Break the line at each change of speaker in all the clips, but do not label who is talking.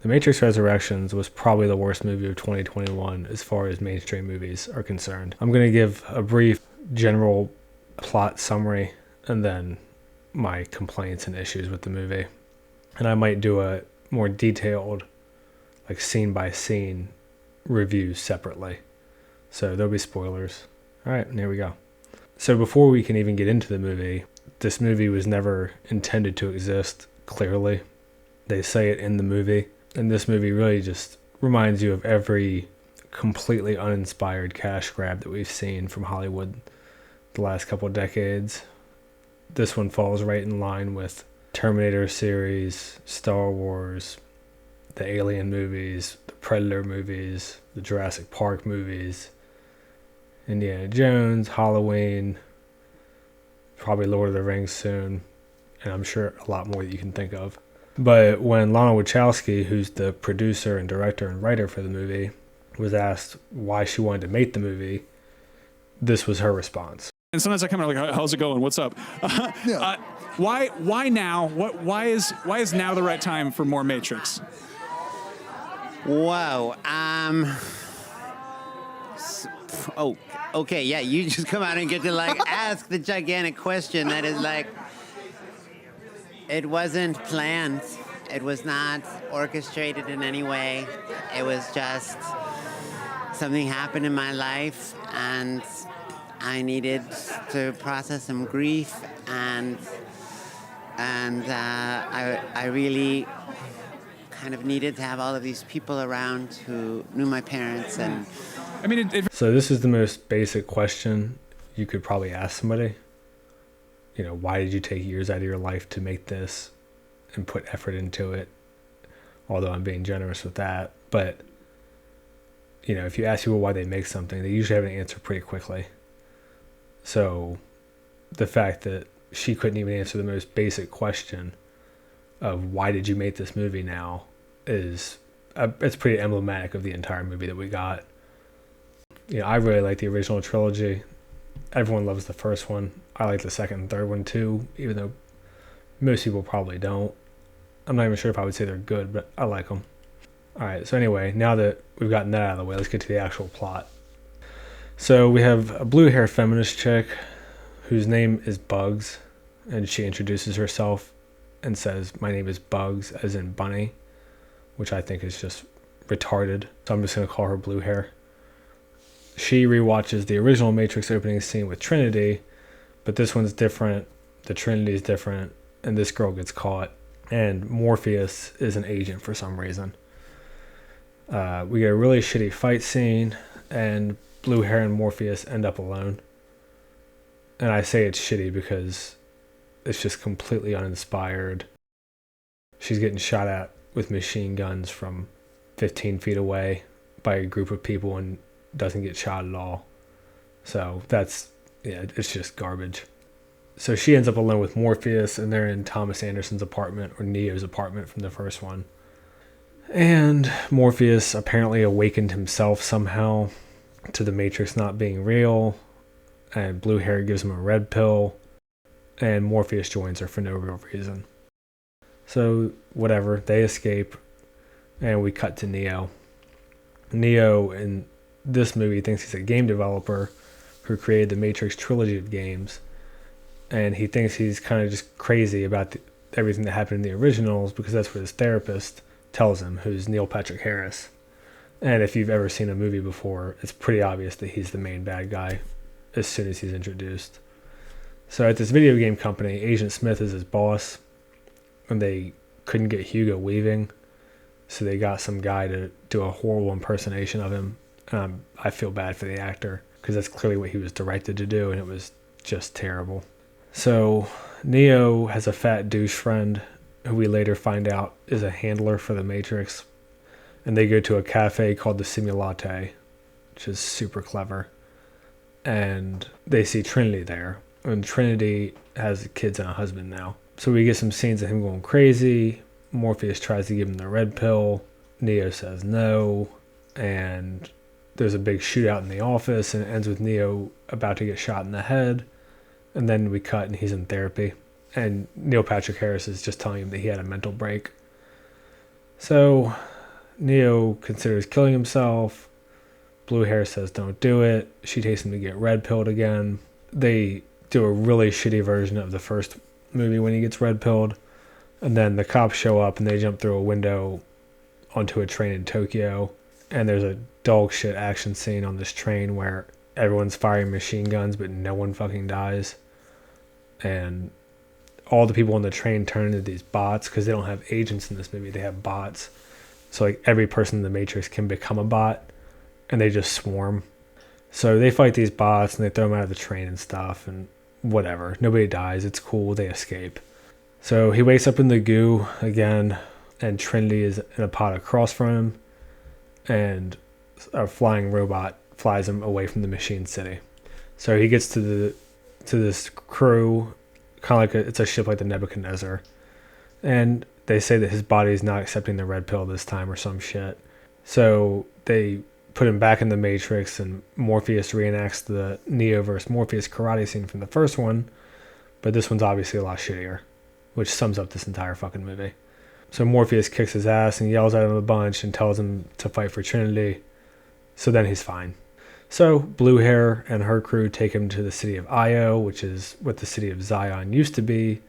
The Matrix Resurrections was probably the worst movie of 2021 as far as mainstream movies are concerned. I'm going to give a brief general plot summary and then my complaints and issues with the movie. And I might do a more detailed, like scene by scene review separately. So there'll be spoilers. All right, and here we go. So before we can even get into the movie, this movie was never intended to exist, clearly. They say it in the movie. And this movie really just reminds you of every completely uninspired cash grab that we've seen from Hollywood the last couple of decades. This one falls right in line with Terminator series, Star Wars, the Alien movies, the Predator movies, the Jurassic Park movies, Indiana Jones, Halloween, probably Lord of the Rings soon, and I'm sure a lot more that you can think of. But when Lana Wachowski, who's the producer and director and writer for the movie, was asked why she wanted to make the movie, this was her response.
And sometimes I come out like, "How's it going? What's up?" Why now? Why is now the right time for more Matrix?
Whoa. Oh, okay. Yeah, you just come out and get to ask the gigantic question that is it wasn't planned. It was not orchestrated in any way. It was just something happened in my life, and I needed to process some grief, and I really kind of needed to have all of these people around who knew my parents. And
I mean,
so this is the most basic question you could probably ask somebody. You know, why did you take years out of your life to make this and put effort into it? Although I'm being generous with that. But, you know, if you ask people why they make something, they usually have an answer pretty quickly. So the fact that she couldn't even answer the most basic question of why did you make this movie now is it's pretty emblematic of the entire movie that we got. You know, I really like the original trilogy. Everyone loves the first one. I like the second and third one too, even though most people probably don't. I'm not even sure if I would say they're good, but I like them. Alright, so anyway, now that we've gotten that out of the way, let's get to the actual plot. So we have a blue hair feminist chick whose name is Bugs, and she introduces herself and says, "My name is Bugs," as in bunny, which I think is just retarded. So I'm just going to call her blue hair. She rewatches the original Matrix opening scene with Trinity, but this one's different, the Trinity is different, and this girl gets caught, and Morpheus is an agent for some reason. We get a really shitty fight scene, and blue hair and Morpheus end up alone. And I say it's shitty because it's just completely uninspired. She's getting shot at with machine guns from 15 feet away by a group of people and doesn't get shot at all. So it's just garbage. So she ends up alone with Morpheus, and they're in Thomas Anderson's apartment, or Neo's apartment from the first one. And Morpheus apparently awakened himself somehow to the Matrix not being real, and blue hair gives him a red pill, and Morpheus joins her for no real reason. So whatever, they escape, and we cut to Neo. Neo in this movie thinks he's a game developer who created the Matrix trilogy of games, and he thinks he's kind of just crazy about everything that happened in the originals because that's what his therapist tells him, who's Neil Patrick Harris. And if you've ever seen a movie before, it's pretty obvious that he's the main bad guy as soon as he's introduced. So at this video game company, Agent Smith is his boss, and they couldn't get Hugo Weaving, so they got some guy to do a horrible impersonation of him. I feel bad for the actor because that's clearly what he was directed to do, and it was just terrible. So Neo has a fat douche friend who we later find out is a handler for the Matrix, and they go to a cafe called the Simulate, which is super clever, and they see Trinity there, and Trinity has kids and a husband now. So we get some scenes of him going crazy. Morpheus tries to give him the red pill. Neo says no, and there's a big shootout in the office, and it ends with Neo about to get shot in the head. And then we cut, and he's in therapy. And Neil Patrick Harris is just telling him that he had a mental break. So Neo considers killing himself. Blue hair says don't do it. She takes him to get red pilled again. They do a really shitty version of the first movie when he gets red pilled. And then the cops show up and they jump through a window onto a train in Tokyo. And there's a dog shit action scene on this train where everyone's firing machine guns but no one fucking dies. And all the people on the train turn into these bots because they don't have agents in this movie. They have bots. So like every person in the Matrix can become a bot and they just swarm. So they fight these bots and they throw them out of the train and stuff and whatever. Nobody dies. It's cool. They escape. So he wakes up in the goo again and Trinity is in a pod across from him and a flying robot flies him away from the machine city. So he gets to this crew, kind of like it's a ship like the Nebuchadnezzar, and they say that his body is not accepting the red pill this time or some shit. So they put him back in the Matrix and Morpheus reenacts the Neo versus Morpheus karate scene from the first one, but this one's obviously a lot shittier, which sums up this entire fucking movie. So Morpheus kicks his ass and yells at him a bunch and tells him to fight for Trinity. So then he's fine. So Blue Hair and her crew take him to the city of Io, which is what the city of Zion used to be,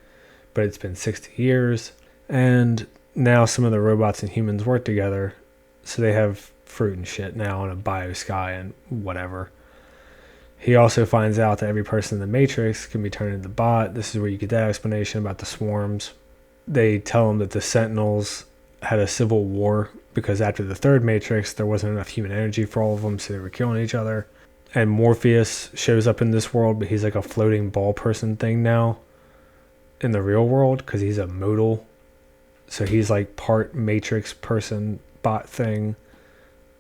but it's been 60 years. And now some of the robots and humans work together, so they have fruit and shit now on a bio sky and whatever. He also finds out that every person in the Matrix can be turned into bot. This is where you get that explanation about the swarms. They tell him that the Sentinels had a civil war because after the third Matrix, there wasn't enough human energy for all of them, so they were killing each other. And Morpheus shows up in this world, but he's like a floating ball person thing now in the real world because he's a modal. So he's like part Matrix person bot thing,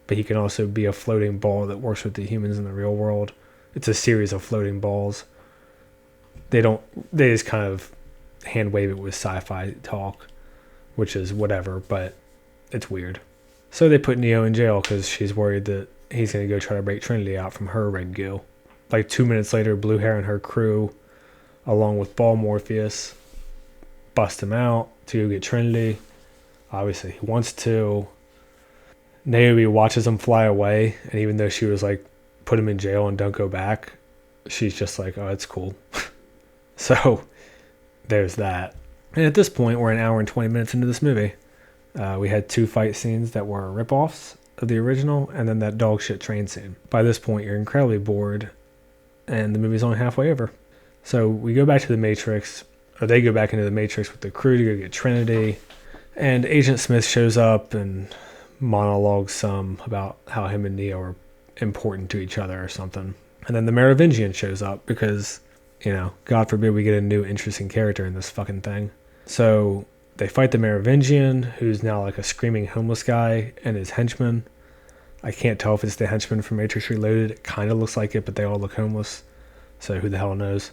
but he can also be a floating ball that works with the humans in the real world. It's a series of floating balls. They just kind of hand wave it with sci-fi talk, which is whatever, but it's weird. So they put Neo in jail because she's worried that he's going to go try to break Trinity out from her red goo. Like 2 minutes later, Blue Hair and her crew, along with Ball Morpheus, bust him out to go get Trinity. Obviously, he wants to. Naomi watches him fly away, and even though she was like, put him in jail and don't go back, she's just like, oh, it's cool. So there's that. And at this point, we're an hour and 20 minutes into this movie. We had 2 fight scenes that were ripoffs of the original, and then that dog shit train scene. By this point, you're incredibly bored, and the movie's only halfway over. So we go back to the Matrix, or they go back into the Matrix with the crew to go get Trinity, and Agent Smith shows up and monologues some about how him and Neo are important to each other or something. And then the Merovingian shows up because, God forbid we get a new interesting character in this fucking thing. So they fight the Merovingian, who's now like a screaming homeless guy, and his henchman. I can't tell if it's the henchman from Matrix Reloaded. It kind of looks like it, but they all look homeless. So who the hell knows?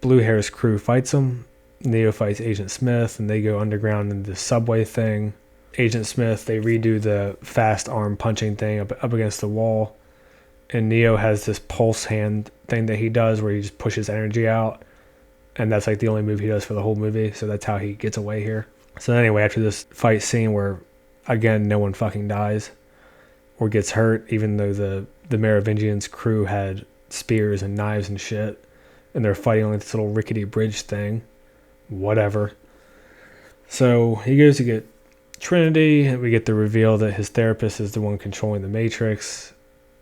Blue Hair's crew fights him. Neo fights Agent Smith, and they go underground in the subway thing. Agent Smith, they redo the fast arm punching thing up against the wall. And Neo has this pulse hand thing that he does where he just pushes energy out. And that's like the only move he does for the whole movie. So that's how he gets away here. So anyway, after this fight scene where, again, no one fucking dies or gets hurt, even though the Merovingian's crew had spears and knives and shit, and they're fighting on this little rickety bridge thing. Whatever. So he goes to get Trinity, and we get the reveal that his therapist is the one controlling the Matrix,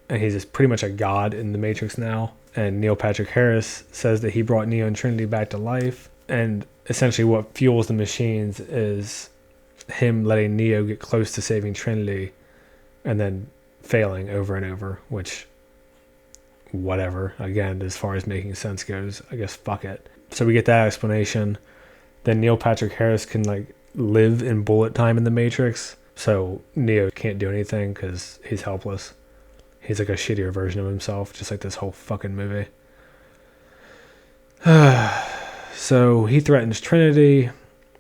and he's just pretty much a god in the Matrix now. And Neil Patrick Harris says that he brought Neo and Trinity back to life, and essentially what fuels the machines is him letting Neo get close to saving Trinity and then failing over and over, which, whatever. Again, as far as making sense goes, I guess fuck it. So we get that explanation. Then Neil Patrick Harris can live in bullet time in the Matrix, so Neo can't do anything because he's helpless. He's like a shittier version of himself, just like this whole fucking movie. So he threatens Trinity,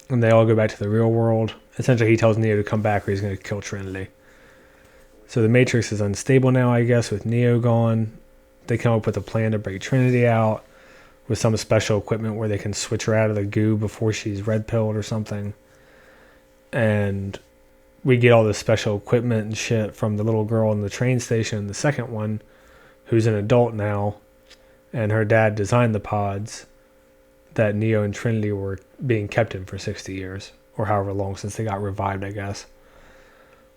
and they all go back to the real world. Essentially, he tells Neo to come back or he's going to kill Trinity. So the Matrix is unstable now, I guess, with Neo gone. They come up with a plan to break Trinity out with some special equipment where they can switch her out of the goo before she's red-pilled or something. And we get all this special equipment and shit from the little girl in the train station in the second one, who's an adult now, and her dad designed the pods that Neo and Trinity were being kept in for 60 years, or however long since they got revived, I guess.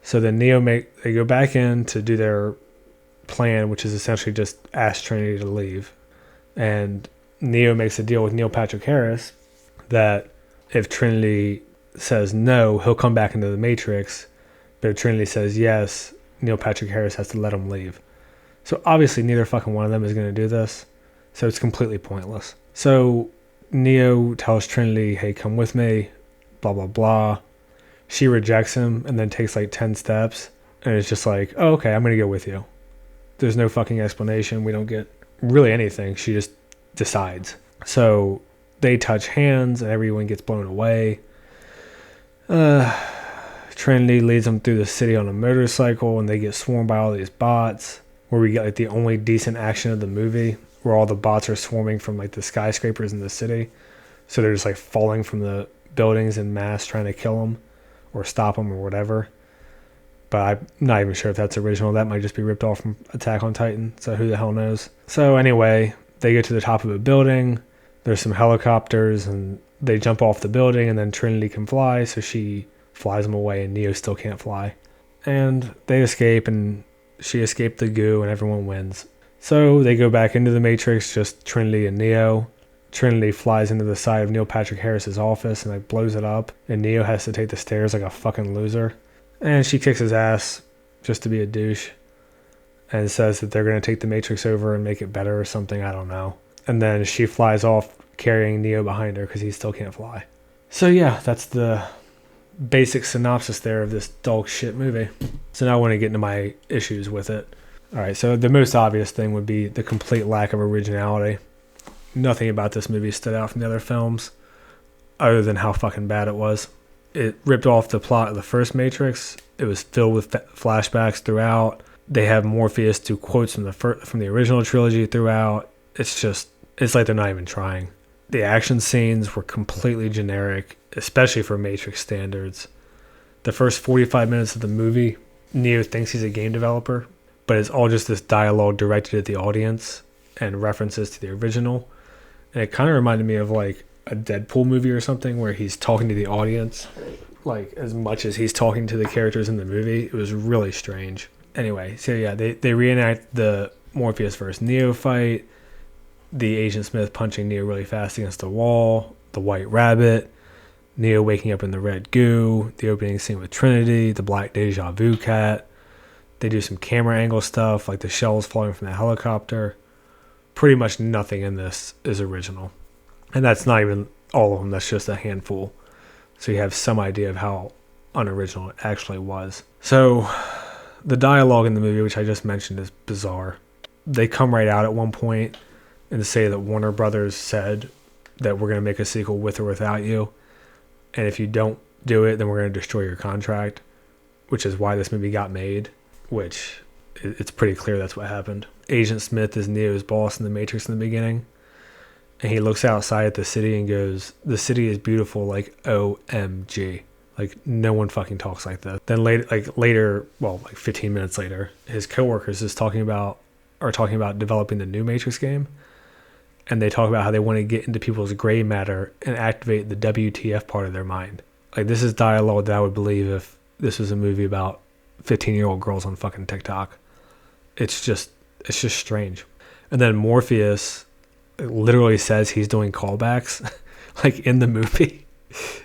So then they go back in to do their plan, which is essentially just ask Trinity to leave. And Neo makes a deal with Neil Patrick Harris that if Trinity says no, he'll come back into the Matrix. But if Trinity says yes, Neil Patrick Harris has to let him leave. So obviously neither fucking one of them is going to do this. So it's completely pointless. So Neo tells Trinity, hey, come with me, blah, blah, blah. She rejects him and then takes like 10 steps. And it's just like, oh, okay, I'm going to go with you. There's no fucking explanation. We don't get really anything. She just decides. So they touch hands and everyone gets blown away. Trinity leads them through the city on a motorcycle and they get swarmed by all these bots, where we get like the only decent action of the movie, where all the bots are swarming from like the skyscrapers in the city. So they're just like falling from the buildings in mass trying to kill them or stop them or whatever. But I'm not even sure if that's original. That might just be ripped off from Attack on Titan. So who the hell knows? So anyway, they get to the top of a building. There's some helicopters and they jump off the building, and then Trinity can fly. So she flies them away and Neo still can't fly. And they escape, and she escaped the goo, and everyone wins. So they go back into the Matrix, just Trinity and Neo. Trinity flies into the side of Neil Patrick Harris's office and like blows it up. And Neo has to take the stairs like a fucking loser. And she kicks his ass just to be a douche. And says that they're going to take the Matrix over and make it better or something. I don't know. And then she flies off carrying Neo behind her because he still can't fly. So yeah, that's the basic synopsis there of this dog shit movie. So now I want to get into my issues with it. Alright, so the most obvious thing would be the complete lack of originality. Nothing about this movie stood out from the other films, other than how fucking bad it was. It ripped off the plot of the first Matrix. It was filled with flashbacks throughout. They have Morpheus do quotes from the original trilogy throughout. It's like they're not even trying. The action scenes were completely generic, especially for Matrix standards. The first 45 minutes of the movie, Neo thinks he's a game developer, but it's all just this dialogue directed at the audience and references to the original. And it kind of reminded me of like a Deadpool movie or something, where he's talking to the audience like as much as he's talking to the characters in the movie. It was really strange. Anyway, so yeah, they reenact the Morpheus versus Neo fight, the Agent Smith punching Neo really fast against the wall, the White Rabbit, Neo waking up in the red goo, the opening scene with Trinity, the black deja vu cat. They do some camera angle stuff, like the shells falling from the helicopter. Pretty much nothing in this is original. And that's not even all of them, that's just a handful. So you have some idea of how unoriginal it actually was. So the dialogue in the movie, which I just mentioned, is bizarre. They come right out at one point and say that Warner Brothers said that we're going to make a sequel with or without you. And if you don't do it, then we're going to destroy your contract, which is why this movie got made, which it's pretty clear that's what happened. Agent Smith is Neo's boss in the Matrix in the beginning. And he looks outside at the city and goes, the city is beautiful, like OMG. Like, no one fucking talks like that. Then later, 15 minutes later, his coworkers are talking about developing the new Matrix game. And they talk about how they want to get into people's gray matter and activate the WTF part of their mind. Like, this is dialogue that I would believe if this was a movie about 15-year-old girls on fucking TikTok. It's just strange. And then Morpheus literally says he's doing callbacks like in the movie.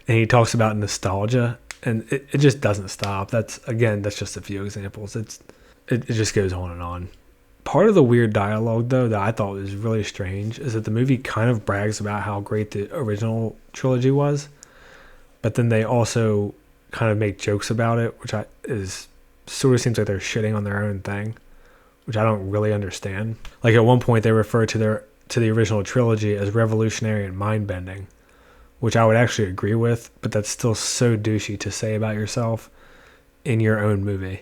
And he talks about nostalgia, and it just doesn't stop. That's just a few examples. It just goes on and on. Part of the weird dialogue, though, that I thought was really strange is that the movie kind of brags about how great the original trilogy was, but then they also kind of make jokes about it, which sort of seems like they're shitting on their own thing, which I don't really understand. Like at one point, they refer to the original trilogy as revolutionary and mind-bending, which I would actually agree with, but that's still so douchey to say about yourself in your own movie.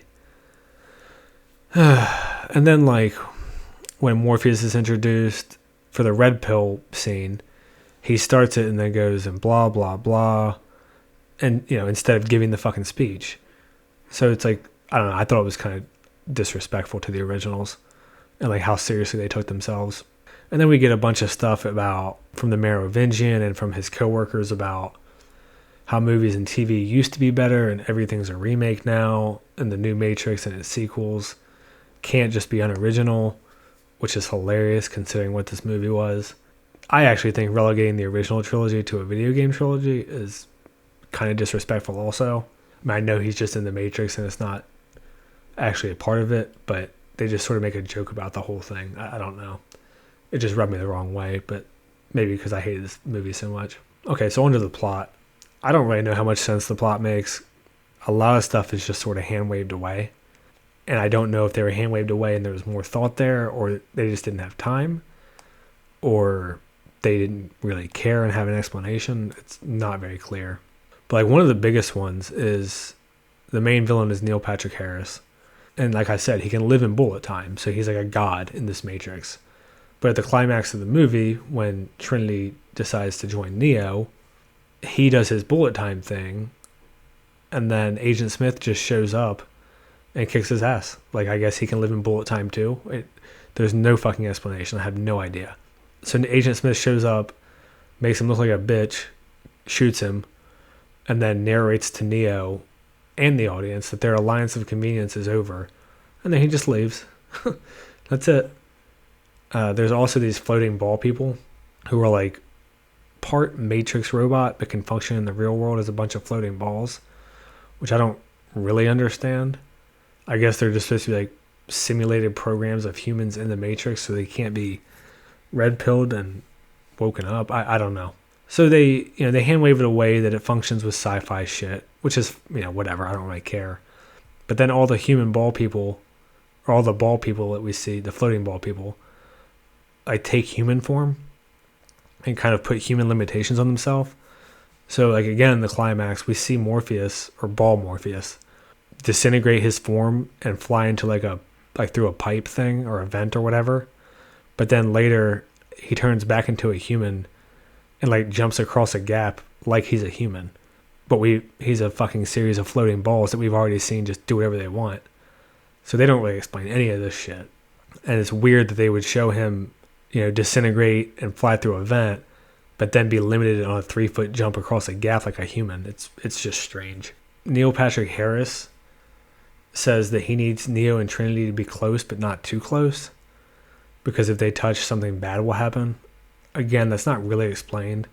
And then, like, when Morpheus is introduced for the red pill scene, he starts it and then goes and blah, blah, blah. And, instead of giving the fucking speech, So it's like, I don't know, I thought it was kind of disrespectful to the originals and like how seriously they took themselves. And then we get a bunch of stuff about from the Merovingian and from his coworkers about how movies and TV used to be better and everything's a remake now, and the new Matrix and its sequels can't just be unoriginal, which is hilarious considering what this movie was. I actually think relegating the original trilogy to a video game trilogy is kind of disrespectful also. I mean, I know he's just in the Matrix and it's not actually a part of it, but they just sort of make a joke about the whole thing. I don't know. It just rubbed me the wrong way, but maybe because I hated this movie so much. Okay, so onto the plot. I don't really know how much sense the plot makes. A lot of stuff is just sort of hand-waved away. And I don't know if they were hand-waved away and there was more thought there, or they just didn't have time, or they didn't really care and have an explanation. It's not very clear. But like one of the biggest ones is the main villain is Neil Patrick Harris. And like I said, he can live in bullet time, so he's like a god in this Matrix. But at the climax of the movie, when Trinity decides to join Neo, he does his bullet time thing, and then Agent Smith just shows up and kicks his ass. Like, I guess he can live in bullet time too. There's no fucking explanation. I have no idea. So Agent Smith shows up, makes him look like a bitch, shoots him, and then narrates to Neo and the audience that their alliance of convenience is over. And then he just leaves. That's it. There's also these floating ball people who are like part Matrix robot but can function in the real world as a bunch of floating balls, which I don't really understand. I guess they're just supposed to be like simulated programs of humans in the Matrix, so they can't be red-pilled and woken up. I don't know. So they hand wave it away that it functions with sci-fi shit, which is, whatever. I don't really care. But then all the human ball people, or all the ball people that we see, the floating ball people, like take human form and kind of put human limitations on themselves. So like again, the climax, we see Morpheus, or Ball Morpheus, disintegrate his form and fly into like through a pipe thing or a vent or whatever. But then later he turns back into a human and like jumps across a gap like he's a human. But he's a fucking series of floating balls that we've already seen just do whatever they want. So they don't really explain any of this shit. And it's weird that they would show him, disintegrate and fly through a vent, but then be limited on a 3-foot jump across a gap like a human. It's just strange. Neil Patrick Harris says that he needs Neo and Trinity to be close, but not too close, because if they touch, something bad will happen. Again, that's not really explained.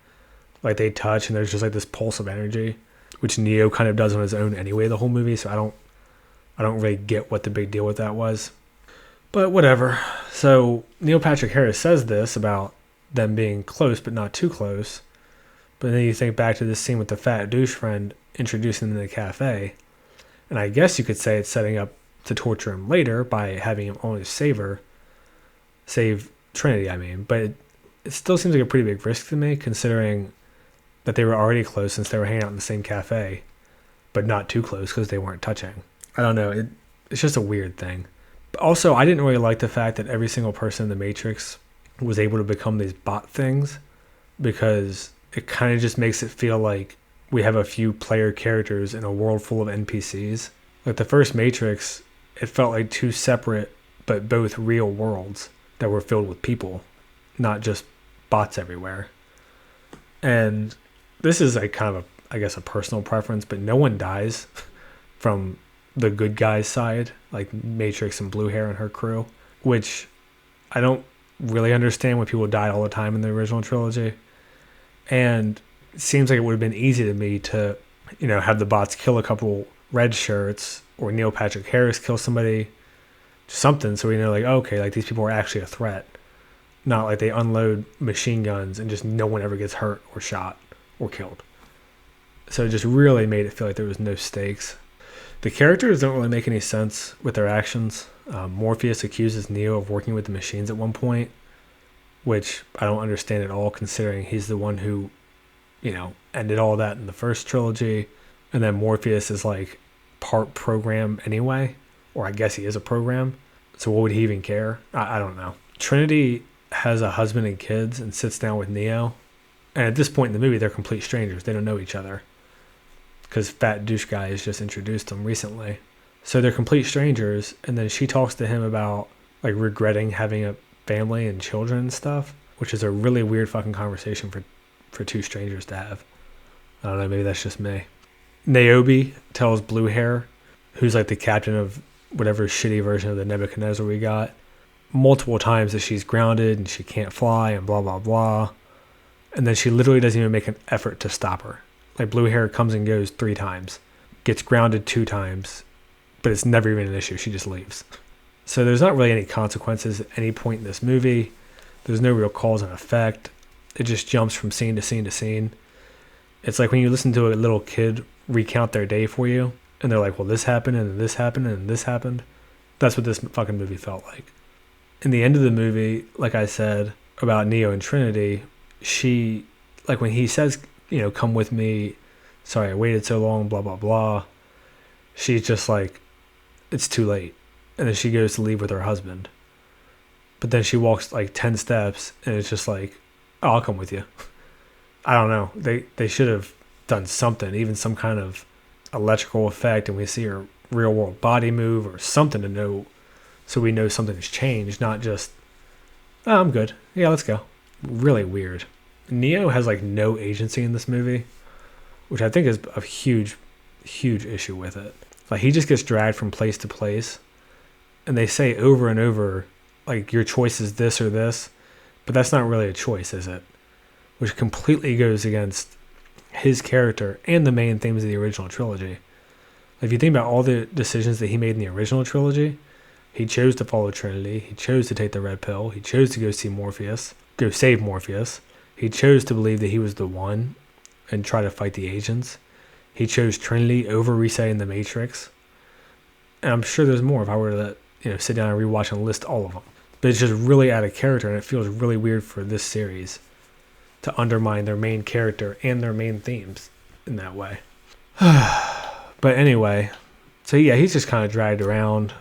Like they touch and there's just like this pulse of energy, which Neo kind of does on his own anyway the whole movie, so I don't really get what the big deal with that was. But whatever. So Neil Patrick Harris says this about them being close but not too close. But then you think back to this scene with the fat douche friend introducing him in the cafe. And I guess you could say it's setting up to torture him later by having him only save Trinity, But it still seems like a pretty big risk to me, considering that they were already close since they were hanging out in the same cafe, but not too close because they weren't touching. I don't know. It's just a weird thing. But also, I didn't really like the fact that every single person in the Matrix was able to become these bot things, because it kind of just makes it feel like we have a few player characters in a world full of NPCs. Like the first Matrix, it felt like two separate but both real worlds that were filled with people, not just bots everywhere. And this is like kind of a personal preference, but no one dies from the good guy's side, like Matrix and Blue Hair and her crew, which I don't really understand when people died all the time in the original trilogy. And it seems like it would have been easy to me to, have the bots kill a couple red shirts, or Neil Patrick Harris kill somebody, something, so we know like, okay, like these people are actually a threat. Not like they unload machine guns and just no one ever gets hurt or shot or killed. So it just really made it feel like there was no stakes. The characters don't really make any sense with their actions. Morpheus accuses Neo of working with the machines at one point, which I don't understand at all, considering he's the one who, ended all that in the first trilogy. And then Morpheus is like part program anyway, or I guess he is a program. So what would he even care? I don't know. Trinity has a husband and kids and sits down with Neo. And at this point in the movie, they're complete strangers. They don't know each other. because Fat Douche Guy has just introduced them recently. So they're complete strangers, and then she talks to him about like regretting having a family and children and stuff, which is a really weird fucking conversation for two strangers to have. I don't know, maybe that's just me. Niobe tells Blue Hair, who's like the captain of whatever shitty version of the Nebuchadnezzar we got, multiple times that she's grounded and she can't fly and blah, blah, blah. And then she literally doesn't even make an effort to stop her. Like Blue Hair comes and goes 3 times, gets grounded 2 times, but it's never even an issue. She just leaves. So there's not really any consequences at any point in this movie. There's no real cause and effect. It just jumps from scene to scene to scene. It's like when you listen to a little kid recount their day for you, and they're like, well, this happened, and this happened, and this happened. That's what this fucking movie felt like. In the end of the movie, like I said, about Neo and Trinity, she, like when he says, come with me, sorry I waited so long, blah, blah, blah, she's just like, it's too late. And then she goes to leave with her husband. But then she walks like 10 steps, and it's just like, oh, I'll come with you. I don't know. They should have done something, even some kind of electrical effect, and we see her real world body move or something to know, so we know something's changed, not just, oh, I'm good. Yeah, let's go. Really weird. Neo has like no agency in this movie, which I think is a huge, huge issue with it. Like he just gets dragged from place to place, and they say over and over, like, your choice is this or this, but that's not really a choice, is it? Which completely goes against his character and the main themes of the original trilogy. If you think about all the decisions that he made in the original trilogy, he chose to follow Trinity, he chose to take the red pill, he chose to go see Morpheus, go save Morpheus, he chose to believe that he was the one and try to fight the agents, he chose Trinity over resetting the Matrix, and I'm sure there's more if I were to sit down and rewatch and list all of them. But it's just really out of character, and it feels really weird for this series to undermine their main character and their main themes in that way. But anyway, so yeah, he's just kind of dragged around.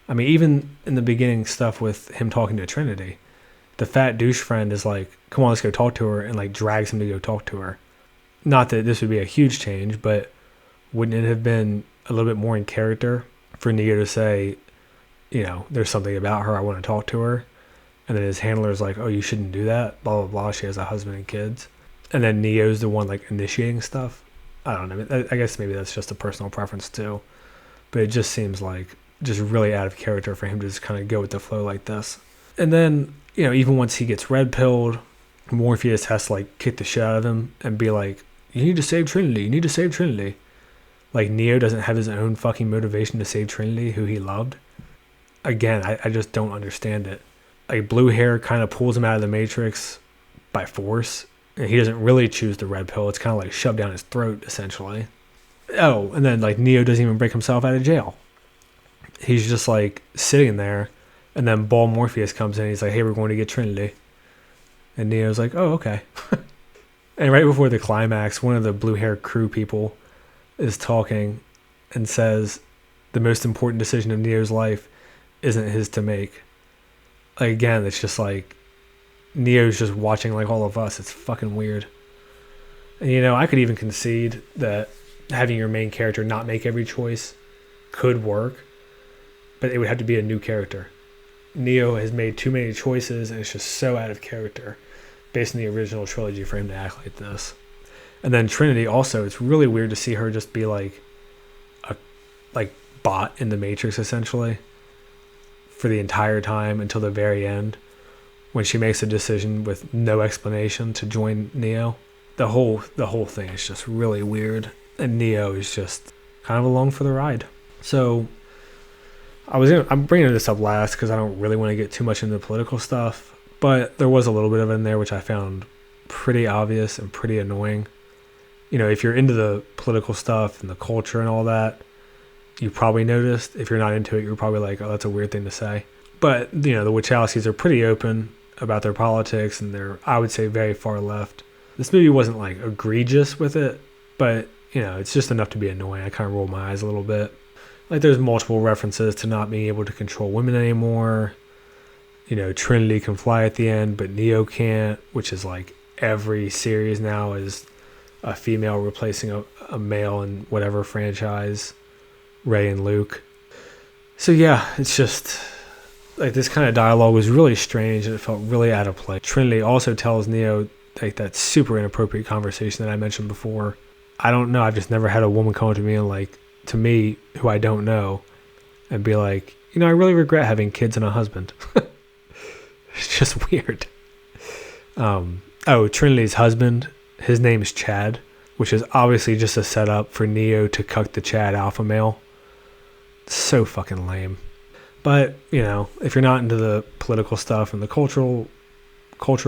I mean, even in the beginning stuff with him talking to Trinity, the fat douche friend is like, come on, let's go talk to her, and like drags him to go talk to her. Not that this would be a huge change, but wouldn't it have been a little bit more in character for Neo to say, there's something about her, I want to talk to her. And then his handler's like, oh, you shouldn't do that, blah, blah, blah. She has a husband and kids. And then Neo's the one like initiating stuff. I don't know. I guess maybe that's just a personal preference too. But it just seems like just really out of character for him to just kind of go with the flow like this. And then, even once he gets red pilled, Morpheus has to like kick the shit out of him and be like, you need to save Trinity. You need to save Trinity. Like Neo doesn't have his own fucking motivation to save Trinity, who he loved. Again, I just don't understand it. Like Blue Hair kind of pulls him out of the Matrix by force, and he doesn't really choose the red pill. It's kind of like shoved down his throat, essentially. Oh, and then like Neo doesn't even break himself out of jail. He's just like sitting there, and then Ball Morpheus comes in and he's like, hey, we're going to get Trinity. And Neo's like, oh, okay. And right before the climax, one of the Blue Hair crew people is talking and says the most important decision of Neo's life isn't his to make. Like, again, it's just like Neo's just watching like all of us. It's fucking weird. And I could even concede that having your main character not make every choice could work, but it would have to be a new character. Neo has made too many choices, and it's just so out of character based on the original trilogy for him to act like this. And then Trinity also, it's really weird to see her just be like a bot in the Matrix, essentially, for the entire time until the very end, when she makes a decision with no explanation to join Neo. The whole thing is just really weird, and Neo is just kind of along for the ride. So I'm bringing this up last because I don't really want to get too much into the political stuff, but there was a little bit of it in there which I found pretty obvious and pretty annoying. If you're into the political stuff and the culture and all that, you probably noticed. If you're not into it, you're probably like, oh, that's a weird thing to say. But, the Wachowskis are pretty open about their politics, and they're, I would say, very far left. This movie wasn't, like, egregious with it, but, it's just enough to be annoying. I kind of rolled my eyes a little bit. Like, there's multiple references to not being able to control women anymore. Trinity can fly at the end, but Neo can't, which is, like, every series now is a female replacing a male in whatever franchise, Rey and Luke. So yeah, it's just like this kind of dialogue was really strange and it felt really out of place. Trinity also tells Neo like that super inappropriate conversation that I mentioned before. I don't know. I've just never had a woman come to me and like, to me, who I don't know, and be like, you know, I really regret having kids and a husband. It's just weird. Trinity's husband, his name is Chad, which is obviously just a setup for Neo to cuck the Chad alpha male. So fucking lame. But, you know, if you're not into the political stuff and the culture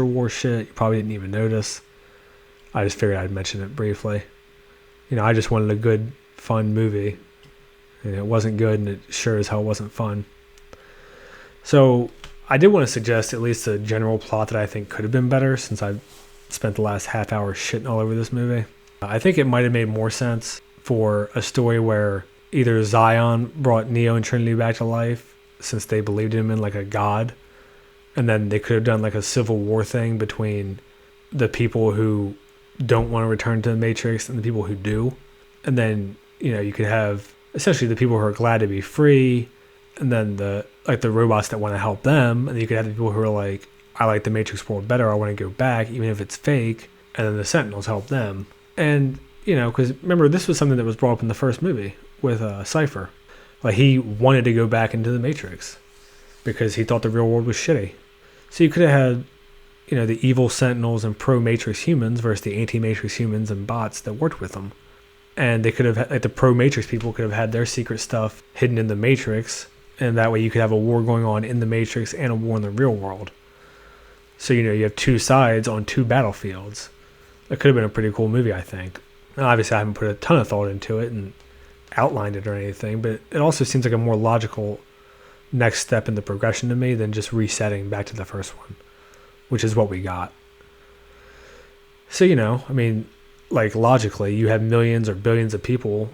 war shit, you probably didn't even notice. I just figured I'd mention it briefly. You know, I just wanted a good, fun movie. And it wasn't good, and it sure as hell wasn't fun. So I did want to suggest at least a general plot that I think could have been better, since I've spent the last half hour shitting all over this movie. I think it might have made more sense for a story where either Zion brought Neo and Trinity back to life, since they believed him in like a god, and then they could have done like a civil war thing between the people who don't want to return to the Matrix and the people who do. And then, you know, you could have essentially the people who are glad to be free, and then the robots that want to help them, and you could have the people who are like, I like the Matrix world better, I want to go back even if it's fake, and then the Sentinels help them. And, you know, because remember, this was something that was brought up in the first movie with Cypher. Like, he wanted to go back into the Matrix because he thought the real world was shitty. So you could have had, you know, the evil Sentinels and pro-Matrix humans versus the anti-Matrix humans and bots that worked with them. And they could have, like, the pro-Matrix people could have had their secret stuff hidden in the Matrix, and that way you could have a war going on in the Matrix and a war in the real world. So, you know, you have two sides on two battlefields. That could have been a pretty cool movie, I think. Now, obviously, I haven't put a ton of thought into it and outlined it or anything, but it also seems like a more logical next step in the progression to me than just resetting back to the first one, which is what we got. So, you know, I mean, like, logically, you have millions or billions of people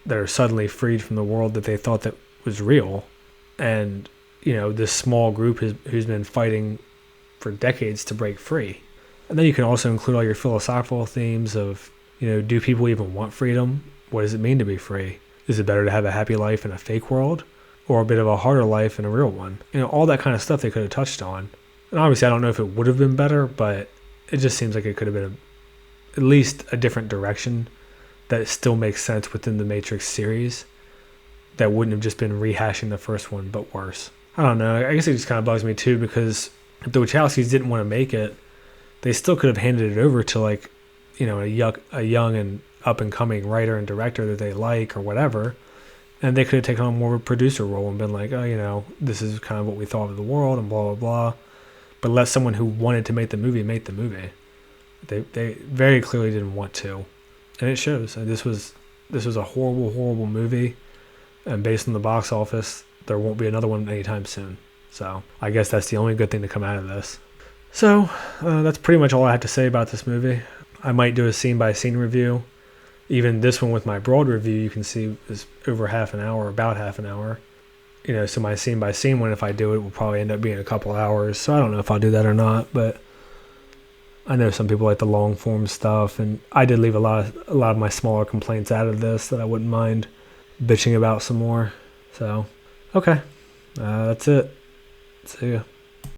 that are suddenly freed from the world that they thought that was real, and, you know, this small group who's been fighting for decades to break free. And then you can also include all your philosophical themes of, you know, do people even want freedom? What does it mean to be free? Is it better to have a happy life in a fake world, or a bit of a harder life in a real one? You know, all that kind of stuff they could have touched on. And obviously, I don't know if it would have been better, but it just seems like it could have been at least a different direction that still makes sense within the Matrix series, that wouldn't have just been rehashing the first one, but worse. I don't know. I guess it just kind of bugs me too, because if the Wachowskis didn't want to make it, they still could have handed it over to, like, you know, a young and up-and-coming writer and director that they like or whatever, and they could have taken on more of a producer role and been like, oh, you know, this is kind of what we thought of the world and blah, blah, blah. But let someone who wanted to make the movie make the movie. They very clearly didn't want to. And it shows. And this was a horrible, horrible movie. And based on the box office, there won't be another one anytime soon. So I guess that's the only good thing to come out of this. So that's pretty much all I have to say about this movie. I might do a scene-by-scene review. Even this one with my broad review, you can see, is over half an hour, about half an hour. You know, so my scene-by-scene one, if I do it, will probably end up being a couple hours. So I don't know if I'll do that or not, but I know some people like the long-form stuff, and I did leave a lot of my smaller complaints out of this that I wouldn't mind bitching about some more. So, okay. That's it. See ya.